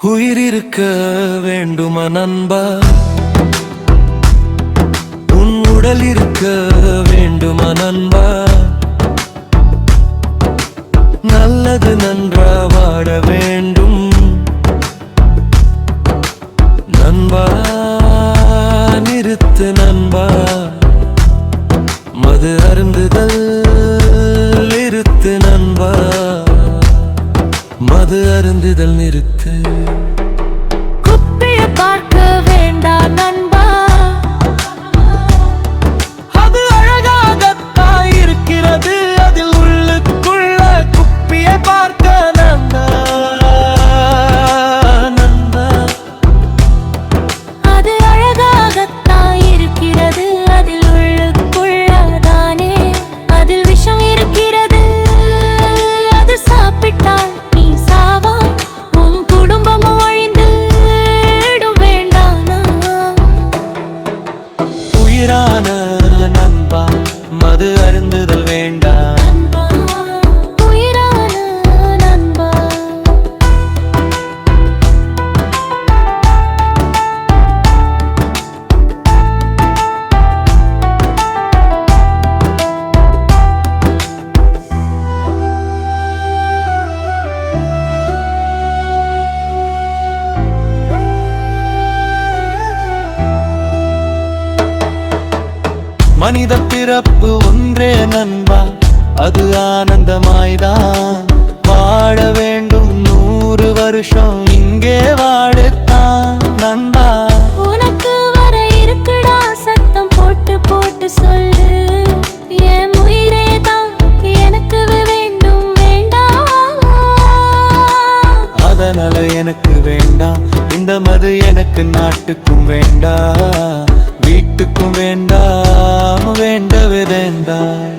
உயிர் இருக்க வேண்டுமா நண்பா, உன் உடல் இருக்க வேண்டுமா நண்பா, நல்லது நன்றா வாட வேண்டும் நண்பா. நிறுத்து நண்பா மது அருந்துதல், நிறுத்து நண்பா மது அருந்துதல் நிறுத்து. குப்பியை பார்க்க வேண்டாம் நண்பா, அது அழகாகத்தான் இருக்கிறது, அதில் உள்ளுக்குள்ள குப்பியை பார்க்க நண்பா. நண்பா அது அழகாகத்தான் இருக்கிறது, அதில் உள்ளுக்குள்ளதானே அதில் விஷம் இருக்கிறது. அது சாப்பிட்டால் நீ சாவாய், உன் குடும்பமும் அழிந்து வேண்டானா. உயிரான நண்பா மது அருந்துதல் வேண்டாம். உயிரான நண்பா, மனித பிறப்பு ஒன்றே நண்பா, அது ஆனந்தமாய்தான் வாழ வேண்டும். 100 வருஷம் இங்கே வாழத்தான் நண்பா. உனக்கு வர இருக்குடா சத்தம் போட்டு போட்டு சொல்லு, என் உயிரே தான் எனக்கு வேண்டும் வேண்டாம். அதனால எனக்கு வேண்டாம் இந்த மது, எனக்கு நாட்டுக்கும் வேண்டாம், வீட்டுக்கும் வேண்டாம், வேண்டவே வேண்டாம்.